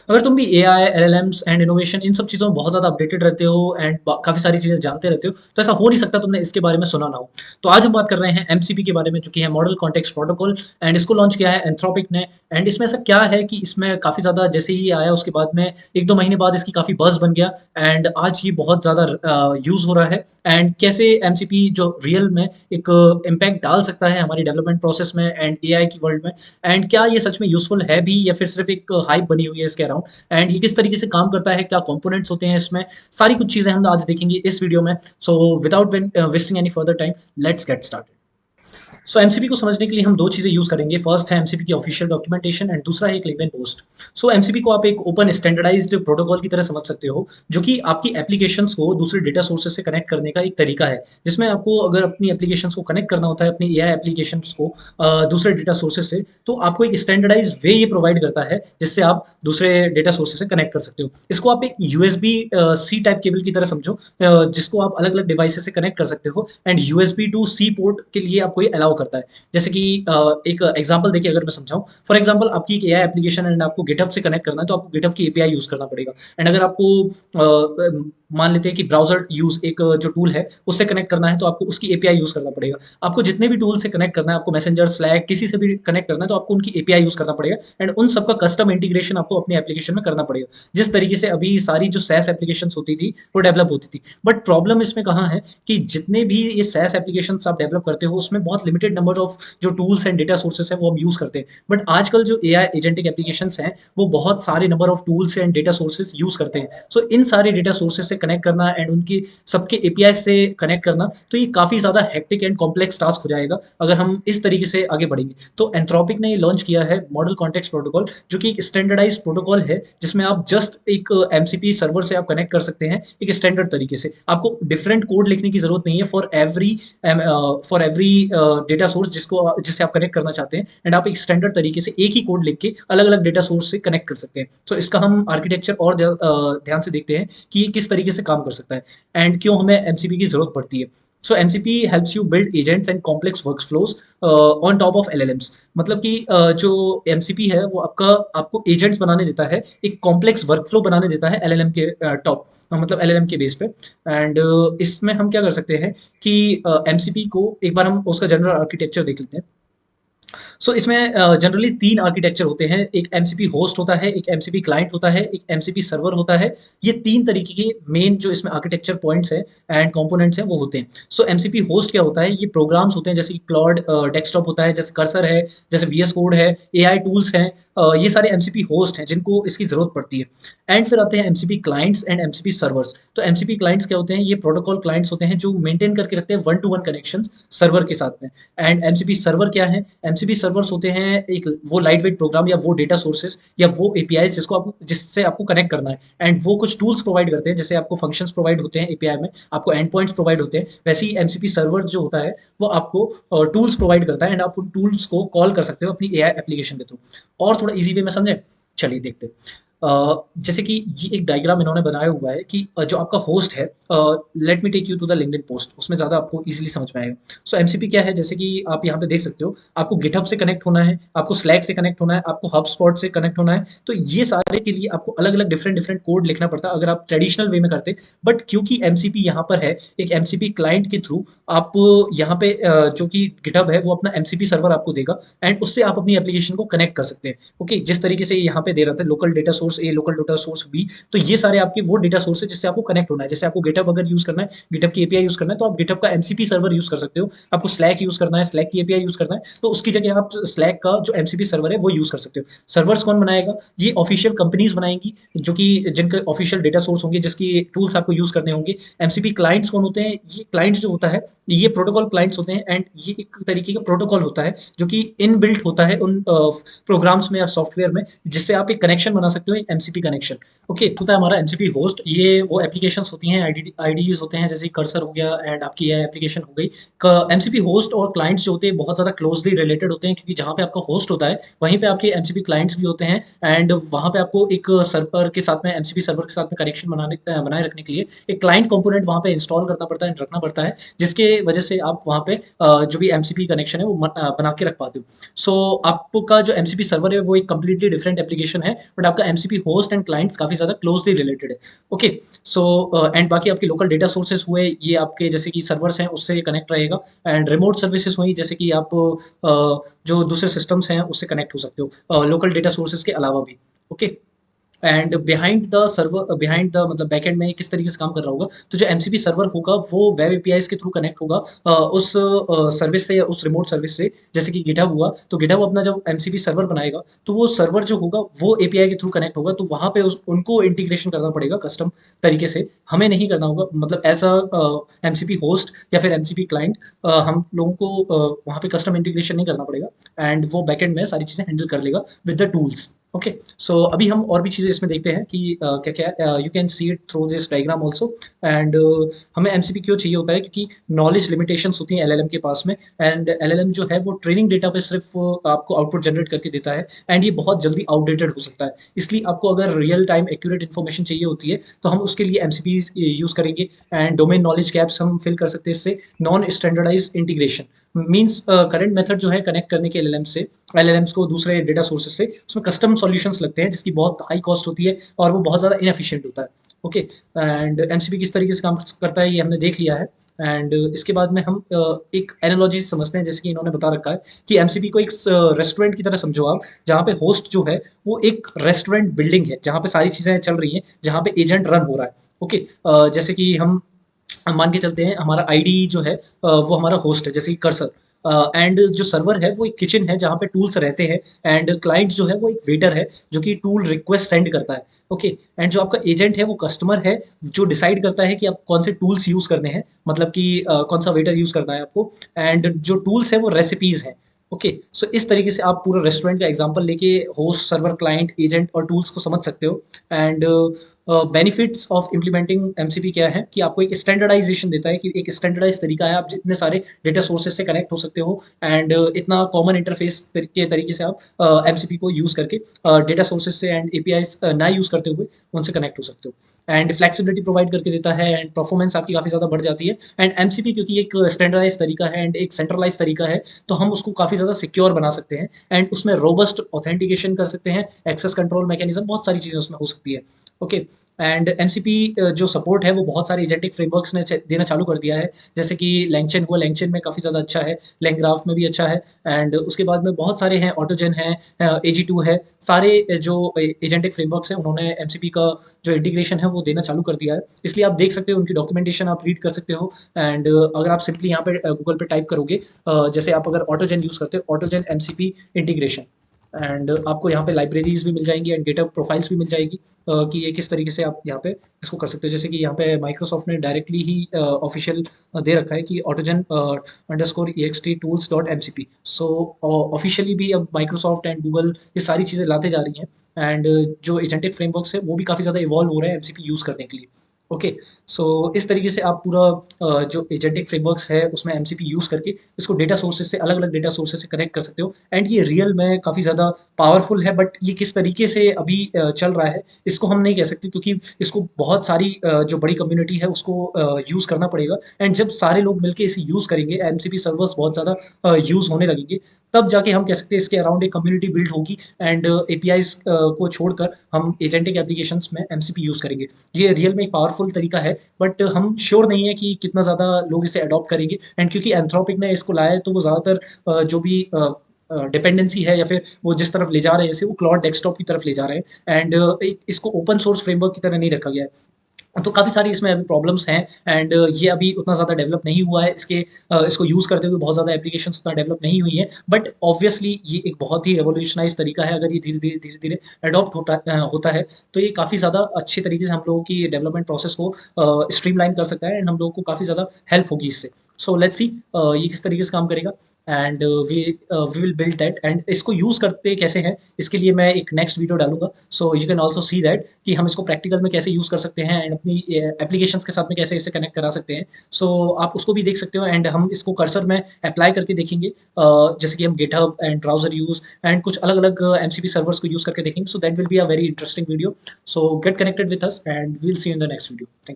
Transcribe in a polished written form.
अगर तुम भी AI, LLMs and innovation in सब चीज़ों में बहुत ज़्यादा अपडेटेड रहते हो एंड काफ़ी सारी चीज़ें जानते रहते हो, तो ऐसा हो नहीं सकता तुमने इसके बारे में सुना ना हो। तो आज हम बात कर रहे हैं एमसीपी के बारे में, जो कि है मॉडल कॉन्टेक्स्ट प्रोटोकॉल, एंड इसको लॉन्च किया है एंथ्रोपिक ने। एंड इसमें ऐसा क्या है कि इसमें काफ़ी ज़्यादा जैसे ही आया उसके बाद में 1-2 महीने बाद इसकी काफ़ी बज़ बन गया, एंड आज ये बहुत ज़्यादा यूज़ हो रहा है। एंड कैसे एमसीपी जो रियल में एक इम्पैक्ट डाल सकता है हमारी डेवलपमेंट प्रोसेस में एंड एआई की वर्ल्ड में, एंड क्या ये सच में यूज़फुल है भी या फिर सिर्फ एक हाइप बनी हुई है इसके अराउंड, एंड ये किस तरीके से काम करता है, क्या कंपोनेंट्स होते हैं इसमें, सारी कुछ चीज़ें हम आज देखेंगे इस वीडियो में। So without wasting any further time, let's get started. So MCP को समझने के लिए हम दो चीज़ें यूज़ करेंगे। फर्स्ट है एमसीपी की ऑफिशियल डॉक्यूमेंटेशन एंड दूसरा है एक लिंक्डइन पोस्ट। सो एमसीपी को आप एक ओपन स्टैंडर्डाइज्ड प्रोटोकॉल की तरह समझ सकते हो, जो कि आपकी एप्लीकेशंस को दूसरे डेटा सोर्सेज से कनेक्ट करने का एक तरीका है, जिसमें आपको अगर अपनी एप्लीकेशंस को कनेक्ट करना होता है, अपनी एआई एप्लीकेशंस को दूसरे डेटा सोर्सेज से, तो आपको एक स्टैंडर्डाइज वे ये प्रोवाइड करता है जिससे आप दूसरे डेटा सोर्सेज से कनेक्ट कर सकते हो। इसको आप एक यूएसबी सी टाइप केबल की तरह समझो, जिसको आप अलग अलग डिवाइसेस से कनेक्ट कर सकते हो, and USB to C port के लिए आपको ये अलाउ करता है। जैसे कि एक एग्जांपल देके अगर मैं समझाऊं, फॉर एग्जांपल आपकी एक एआई एप्लीकेशन एंड आपको गिटहब से कनेक्ट करना है, तो आपको गिटहब की एपीआई यूज करना पड़ेगा। एंड अगर आपको मान लेते हैं कि ब्राउजर यूज एक जो टूल है उससे कनेक्ट करना है, तो आपको उसकी एपीआई यूज करना पड़ेगा। आपको जितने भी टूल से कनेक्ट करना है, आपको मैसेंजर, स्लैक, किसी से भी कनेक्ट करना है, तो आपको उनकी एपीआई यूज करना पड़ेगा, एंड उन सबका कस्टम इंटीग्रेशन आपको अपनी एप्लीकेशन में करना पड़ेगा, जिस तरीके से अभी सारी जो सैस एप्लीकेशन होती थी वो डेवलप होती थी। बट प्रॉब्लम इसमें कहाँ है कि जितने भी ये सैस एप्लीकेशन आप डेवलप करते हो, उसमें बहुत लिमिटेड नंबर ऑफ जो टूल्स एंड डेटा सोर्सेस है वो हम यूज करते हैं। बट आजकल जो एआई एजेंटिक एप्लीकेशंस हैं, वो बहुत सारे number of tools and data sources use करते हैं। सो इन सारे डेटा सोर्सेस से कनेक्ट करना एंड उनकी सबके एपीआई से कनेक्ट करना, तो ये काफी ज्यादा हेक्टिक एंड कॉम्प्लेक्स टास्क हो जाएगा अगर हम इस तरीके से आगे बढ़ेंगे। तो एंथ्रोपिक ने ये लॉन्च किया है मॉडल कॉन्टेक्स्ट प्रोटोकॉल, जो कि एक स्टैंडर्डाइज प्रोटोकॉल है, जिसमें आप जस्ट एक एमसीपी सर्वर से आप कनेक्ट कर सकते हैं एक स्टैंडर्ड तरीके से। आपको डिफरेंट कोड लिखने की जरूरत नहीं है फॉर एवरी डेटा सोर्स जिससे आप कनेक्ट करना चाहते हैं, एंड आप एक स्टैंडर्ड तरीके से एक ही कोड लिख के अलग अलग डेटा सोर्स से कनेक्ट कर सकते हैं। तो इसका हम आर्किटेक्चर और ध्यान से देखते हैं कि ये किस तरीके से काम कर सकता है एंड क्यों हमें एमसीपी की जरूरत पड़ती है। So MCP helps you build agents and complex workflows on top of LLMs. मतलब कि जो एमसीपी है वो आपको एजेंट्स बनाने देता है, एक कॉम्प्लेक्स वर्कफ्लो बनाने देता है एलएलएम के टॉप, मतलब एलएलएम के बेस पे। एंड इसमें हम क्या कर सकते हैं कि एमसीपी को एक बार हम उसका जनरल आर्किटेक्चर देख लेते हैं। सो इसमें जनरली 3 आर्किटेक्चर होते हैं। एक एमसीपी होस्ट होता है, एक एमसीपी क्लाइंट होता है, एक एमसीपी सर्वर होता है। ये 3 तरीके के मेन जो इसमें आर्किटेक्चर पॉइंट्स हैं एंड कंपोनेंट्स हैं वो होते हैं। सो एमसीपी होस्ट क्या होता है? ये प्रोग्राम्स होते हैं, जैसे कि क्लाउड डेस्कटॉप होता है, जैसे कर्सर है, जैसे वीएस कोड है, एआई टूल्स हैं। ये सारे एमसीपी होस्ट हैं जिनको इसकी ज़रूरत पड़ती है। एंड फिर आते हैं MCP clients and MCP servers. तो एमसीपी क्लाइंट्स क्या होते हैं? ये प्रोटोकॉल क्लाइंट्स होते हैं जो मेंटेन करके रखते हैं one two one connections server के साथ में। एंड एमसीपी सर्वर क्या है? एमसीपी सर्वर्स होते हैं एक वो लाइट वेट प्रोग्राम या वो डेटा सोर्सेज या वो एपीआई जिससे आपको कनेक्ट करना है, एंड वो कुछ टूल्स प्रोवाइड करते हैं। जैसे आपको फंक्शंस प्रोवाइड होते हैं एपीआई में, आपको एंड पॉइंट्स प्रोवाइड होते हैं, वैसे ही एमसीपी सर्वर जो होता है वो आपको टूल्स प्रोवाइड करता है, एंड आप उन टूल्स को कॉल कर सकते हो अपनी एआई एप्लीकेशन के थ्रू। और थोड़ा इजी वे में समझे, चलिए देखते हैं। जैसे कि ये एक डायग्राम इन्होंने बनाया हुआ है कि जो आपका होस्ट है, let me take you to the LinkedIn post, उसमें ज़्यादा आपको इजीली समझ में आएगा। सो एमसीपी क्या है? जैसे कि आप यहाँ पे देख सकते हो, आपको गिटहब से कनेक्ट होना है, आपको स्लैक से कनेक्ट होना है, आपको हबस्पॉट से कनेक्ट होना है। तो ये सारे के लिए आपको अलग अलग डिफरेंट डिफरेंट कोड लिखना पड़ता है अगर आप ट्रेडिशनल वे में करते। बट क्योंकि एमसीपी यहाँ पर है, एक एमसीपी क्लाइंट के थ्रू आप यहाँ पे जो कि गिटहब है वो अपना एमसीपी सर्वर आपको देगा, एंड उससे आप अपनी एप्लीकेशन को कनेक्ट कर सकते हैं। ओके, जिस तरीके से यहाँ पे दे रहा था लोकल डेटा सोर्स ए, लोकल डेटा सोर्स बी, तो ये सारे आपके वो डेटा सोर्स है जिससे आपको कनेक्ट होना है। जैसे आपको गिटहब अगर यूज करना है, गिटहब की एपीआई यूज करना है, तो आप गिटहब का एमसीपी सर्वर यूज कर सकते हो। आपको स्लैक यूज करना है, स्लैक की एपीआई यूज करना है, तो उसकी जगह आप स्लैक का जो एमसीपी सर्वर है वो यूज कर सकते हो। सर्वर्स कौन बनाएगा? ये ऑफिशियल कंपनीज बनाएंगी, जो कि जिनके ऑफिशियल डेटा सोर्स होंगे, जिसकी टूल्स आपको यूज करने होंगे। एमसीपी क्लाइंट्स कौन होते हैं? ये क्लाइंट्स जो होता है, ये प्रोटोकॉल क्लाइंट्स होते हैं, एंड ये एक तरीके का प्रोटोकॉल होता है जो कि इनबिल्ट होता है उन प्रोग्राम्स में या सॉफ्टवेयर में, जिससे आप एक कनेक्शन बना सकते हो, एक एमसीपी कनेक्शन। ओके, होता है हमारा एमसीपी होस्ट। ये वो एप्लीकेशंस होती हैं, आईडीज होते हैं, जैसे कर्सर हो गया एंड आपकी ये एप्लीकेशन हो गई। एमसीपी होस्ट और क्लाइंट्स जो होते हैं बहुत ज़्यादा क्लोजली रिलेटेड होते हैं, क्योंकि जहाँ पे आपका होस्ट होता है वहीं पे आपके एमसीपी क्लाइंट्स भी होते हैं, एंड वहाँ पे आपको एक सर्वर के साथ में, एमसीपी सर्वर के साथ में कनेक्शन बनाए रखने के लिए एक क्लाइंट कंपोनेंट वहाँ पे इंस्टॉल करना पड़ता है, रखना पड़ता है, जिसके वजह से आप वहाँ पे जो भी एमसीपी कनेक्शन है वो बना के रख पाते हो। सो आपका जो एमसीपी सर्वर है वो एक कंप्लीटली डिफरेंट एप्लीकेशन है, बट आपका एमसीपी होस्ट एंड क्लाइंट्स काफ़ी ज़्यादा क्लोजली रिलेटेड है। ओके, सो एंड बाकी आपके लोकल डेटा सोर्सेज हुए, ये आपके जैसे कि सर्वर्स हैं उससे कनेक्ट रहेगा, एंड रिमोट सर्विसेज हुई जैसे कि आप जो दूसरे सिस्टम्स हैं उससे कनेक्ट हो सकते हो लोकल डेटा सोर्सेज के अलावा भी। Okay, and behind the server, behind the मतलब बैकएंड में किस तरीके से काम कर रहा होगा, तो जो एमसीपी सर्वर होगा वो वेब एपीआईज के थ्रू कनेक्ट होगा उस सर्विस से या उस रिमोट सर्विस से। जैसे कि गिटहब हुआ, तो गिटहब अपना जब एमसीपी सर्वर बनाएगा तो वो सर्वर जो होगा वो एपीआई के थ्रू कनेक्ट होगा, तो वहाँ पे उनको इंटीग्रेशन करना पड़ेगा कस्टम तरीके से, हमें नहीं करना होगा। मतलब एज अ एमसीपी होस्ट या फिर एमसीपी क्लाइंट हम लोगों को वहाँ पे कस्टम इंटीग्रेशन नहीं करना पड़ेगा, एंड वो बैकएंड में सारी चीज़ें हैंडल कर लेगा विद द टूल्स। ओके, सो अभी हम और भी चीज़ें इसमें देखते हैं कि क्या क्या you can see it through this diagram also. And हमें एमसीपी क्यों चाहिए होता है, क्योंकि नॉलेज लिमिटेशंस होती हैं एलएलएम के पास में, एंड एलएलएम जो है वो ट्रेनिंग डेटा पे सिर्फ आपको आउटपुट जनरेट करके देता है, एंड ये बहुत जल्दी आउटडेटेड हो सकता है। इसलिए आपको अगर रियल टाइम एक्यूरेट इन्फॉर्मेशन चाहिए होती है तो हम उसके लिए एमसीपी यूज़ करेंगे, एंड डोमेन नॉलेज गैप्स हम फिल कर सकते हैं इससे। Non standardise integration means current method जो है कनेक्ट करने के एलएलएम से, एलएलएम्स को दूसरे डेटा सोर्सेज से, उसमें कस्टम सॉल्यूशंस लगते हैं जिसकी बहुत हाई कॉस्ट होती है और वो बहुत ज़्यादा इनएफिशिएंट होता है। ओके, एंड एमसीपी किस तरीके से काम करता है ये हमने देख लिया है। एंड इसके बाद में हम एक एनालॉजी समझते हैं, जैसे कि इन्होंने बता रखा है कि एमसीपी को एक रेस्टोरेंट की तरह समझो आप, जहाँ पे होस्ट जो है वो एक रेस्टोरेंट बिल्डिंग है जहाँ पे सारी चीज़ें चल रही हैं, जहाँ पे एजेंट रन हो रहा है। ओके, जैसे कि हम मान के चलते हैं हमारा आईडी जो है वो हमारा होस्ट है, जैसे कि कर्सर, एंड जो सर्वर है वो एक किचन है जहाँ पे टूल्स रहते हैं, एंड क्लाइंट जो है वो एक वेटर है जो कि टूल रिक्वेस्ट सेंड करता है। ओके, एंड जो आपका एजेंट है वो कस्टमर है जो डिसाइड करता है कि आप कौन से टूल्स यूज करने हैं, मतलब कि कौन सा वेटर यूज करना है आपको, एंड जो टूल्स है वो रेसिपीज हैं। ओके, सो इस तरीके से आप पूरा रेस्टोरेंट का एग्जांपल लेके होस्ट, सर्वर, क्लाइंट, एजेंट और टूल्स को समझ सकते हो। And benefits of implementing MCP क्या है कि आपको एक स्टैंडर्डाइजेशन देता है, कि एक स्टैंडर्डाइज तरीका है, आप जितने सारे डेटा सोर्सेज से कनेक्ट हो सकते हो, एंड इतना कॉमन इंटरफेस के तरीके से आप एमसीपी को यूज करके डेटा सोर्सेज से एंड एपीआईज ना यूज करते हुए उनसे कनेक्ट हो सकते हो, एंड फ्लेक्सिबिलिटी प्रोवाइड करके देता है, एंड परफॉर्मेंस आपकी काफी ज्यादा बढ़ जाती है। एंड एमसीपी क्योंकि एक स्टैंडर्डाइज तरीका है एंड एक सेंट्रलाइज तरीका है, तो हम उसको काफी ज्यादा सिक्योर बना सकते हैं, एंड उसमें रोबस्ट ऑथेंटिकेशन कर सकते हैं, एक्सेस कंट्रोल मैकेनिज्म, बहुत सारी चीजें उसमें हो सकती है। ओके, एंड एमसीपी जो सपोर्ट है वो बहुत सारे एजेंटिक फ्रेमवर्क्स ने देना चालू कर दिया है, जैसे कि लैंगचेन हुआ, लैंगचेन में काफ़ी ज़्यादा अच्छा है, लैंग्राफ में भी अच्छा है, एंड उसके बाद में बहुत सारे हैं, ऑटोजन है, एजी2 है, सारे जो एजेंटिक फ्रेमवर्क्स हैं उन्होंने एमसीपी का जो इंटीग्रेशन है वो देना चालू कर दिया है। इसलिए आप देख सकते हो उनकी डॉक्यूमेंटेशन आप रीड कर सकते हो, एंड अगर आप सिंपली यहाँ पे गूगल पे टाइप करोगे, जैसे आप अगर ऑटोजन यूज़ करते हो, ऑटोजन एमसीपी इंटीग्रेशन, एंड आपको यहाँ पे लाइब्रेरीज भी मिल जाएंगी एंड गिटहब प्रोफाइल्स भी मिल जाएगी कि ये किस तरीके से आप यहाँ पे इसको कर सकते हो। जैसे कि यहाँ पे माइक्रोसॉफ्ट ने डायरेक्टली ही ऑफिशियल दे रखा है कि AutoGen underscore EXT tools dot MCP। So officially भी अब माइक्रोसॉफ्ट एंड गूगल ये सारी चीज़ें लाते जा रही हैं, एंड जो एजेंटिक फ्रेमवर्क्स है वो भी काफ़ी ज़्यादा इवॉल्व हो रहे हैं एमसीपी यूज़ करने के लिए। ओके, सो इस तरीके से आप पूरा जो एजेंटिक फ्रेमवर्क्स है उसमें एमसीपी यूज़ करके इसको डेटा सोर्सेज से, अलग अलग डेटा सोर्सेज से कनेक्ट कर सकते हो, एंड ये रियल में काफ़ी ज़्यादा पावरफुल है। बट ये किस तरीके से अभी चल रहा है इसको हम नहीं कह सकते, क्योंकि इसको बहुत सारी जो बड़ी कम्युनिटी है उसको यूज़ करना पड़ेगा, एंड जब सारे लोग मिलकर इसे यूज़ करेंगे, एमसीपी सर्वर्स बहुत ज़्यादा यूज़ होने लगेंगे, तब जाके हम कह सकते हैं इसके अराउंड एक कम्युनिटी बिल्ड होगी, एंड एपीआईज को छोड़कर हम एजेंटिक एप्लीकेशंस में एमसीपी यूज़ करेंगे। ये रियल में एक पावरफुल तरीका है, बट हम श्योर नहीं है कि कितना ज़्यादा लोग इसे अडॉप्ट करेंगे, एंड क्योंकि एंथ्रोपिक ने इसको लाया है तो वो ज़्यादातर जो भी डिपेंडेंसी है या फिर वो जिस तरफ ले जा रहे हैं इसे, वो क्लाउड डेस्कटॉप की तरफ ले जा रहे हैं, एंड इसको ओपन सोर्स फ्रेमवर्क की तरह नहीं रखा गया है। तो काफ़ी सारी इसमें अभी प्रॉब्लम्स हैं, एंड ये अभी उतना ज़्यादा डेवलप नहीं हुआ है, इसको यूज़ करते हुए बहुत ज़्यादा एप्लीकेशंस उतना डेवलप नहीं हुई हैं, बट ऑब्वियसली ये एक बहुत ही रेवोल्यूशनाइज तरीका है। अगर ये धीरे धीरे अडॉप्ट होता है तो ये काफ़ी ज़्यादा अच्छे तरीके से हम लोगों की डेवलपमेंट प्रोसेस को स्ट्रीमलाइन कर सकता है, एंड हम लोगों को काफ़ी ज़्यादा हेल्प होगी इससे। सो लेट्स सी ये किस तरीके से काम करेगा, and we will build that, and इसको यूज़ करते कैसे हैं इसके लिए मैं एक नेक्स्ट वीडियो डालूंगा। So you can also see that कि हम इसको प्रैक्टिकल में कैसे यूज़ कर सकते हैं, एंड अपनी एप्लीकेशंस के साथ में कैसे इसे कनेक्ट करा सकते हैं। सो आप उसको भी देख सकते हो, एंड हम इसको कर्सर में अप्लाई करके देखेंगे, जैसे कि हम GitHub and browser use and कुछ अलग अलग एमसीपी सर्वर्स को यूज़ करके देखेंगे। So that will be a very interesting video. So get connected with us and we'll see in the next video. Thank you.